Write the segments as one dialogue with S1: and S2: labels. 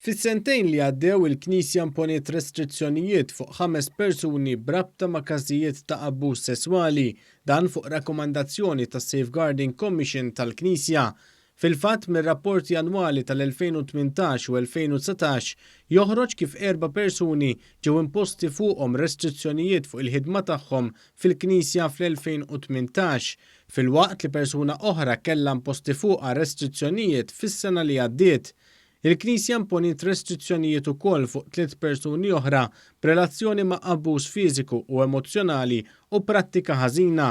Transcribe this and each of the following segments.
S1: Fis-sentejn li għaddew il-Knisja imponiet restrizzjonijiet fuq 5 persuni brabta ma' każijiet ta' abbuż sesswali, dan fuq rakkomandazzjoni tas Safeguarding Commission tal-Knisja. Fil-fatt mir-rapporti annwali tal-2018 u 2019 joħroġ kif 4 persuni ġew imposti fuqhom restrizzjonijiet fuq il-ħidma tagħhom fil-Knisja fl-2018, filwaqt li persuna oħra kellha imposti fuqha restrizzjonijiet fis-sena li għaddiet. Il-Knisja imponiet restrizzjonijiet ukoll fuq 3 persuni oħra b'relazzjoni ma' abbuż fiżiku u emozzjonali u prattika ħażina.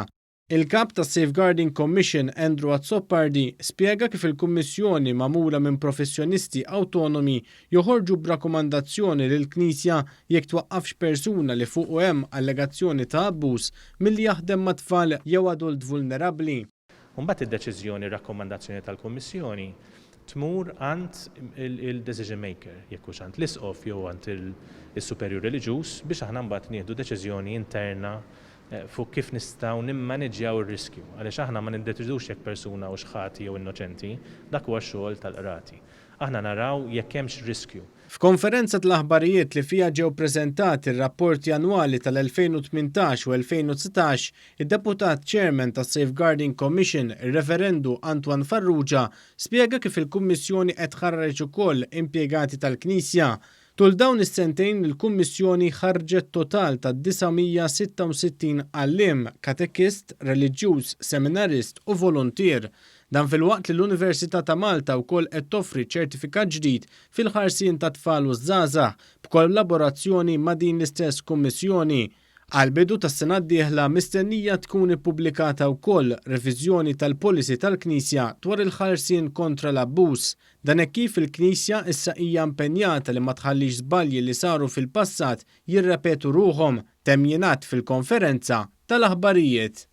S1: Il-kap tas Safeguarding Commission Andrew Azzoppardi spjega kif il-Kummissjoni magħmula minn professjonisti awtonomi joħorġu b'rakkomandazzjoni lill-Knisja jekk twaqqafx persuna li fuqu hemm allegazzjoni ta' abbuż milli jaħdem ma' tfal jew adult vulnerabbli.
S2: Mbagħad id-deċiżjoni rakkomandazzjoni tal-Kummissjoni tmur għand il-decision maker, jekk hux għand l-isqof jew għand il-superju reliġjuż biex aħna mbagħad nieħdu deċiżjoni interna fuq kif nistgħu nimmaneġġjaw ir-riskju. Għaliex aħna ma niddeċidux jekk persuna hux ħati jew innoċenti, dak huwa x-xogħol tal-qrati. Aħna naraw jekk hemmx riskju.
S1: F'konferenza tal-aħbarijiet li fiha ġew preżentati r-rapporti annwali tal-2018 u 2019, id-deputat chairman tas Safeguarding Commission, ir-referendu Antoine Farrugia, spjega kif il-Kummissjoni qed tħarreġ ukoll impjegati tal-Knisja. Tul dawn is-sentejn il-Kummissjoni ħarġet total ta' 966 għalliem, katekist, reliġjuż, seminarist u volontier. Dan fil-waqt li l-Università ta' Malta wkoll qed toffri ċertifikat ġdid fil-ħarsien ta' tfal u żgħażagħ b'kollaborazzjoni ma' din l-istess kummissjoni. Għal-bidu tas-sena d-dieħla mistennija tkun ippubblikata wkoll reviżjoni tal-policy tal-Knisja dwar il-ħarsien kontra l-abbuż. Dan hekk kif il-Knisja issa hija impenjata li ma tħallix żbalji li saru fil-passat jirrepetu ruhom, temjinat fil-konferenza tal-aħbarijiet.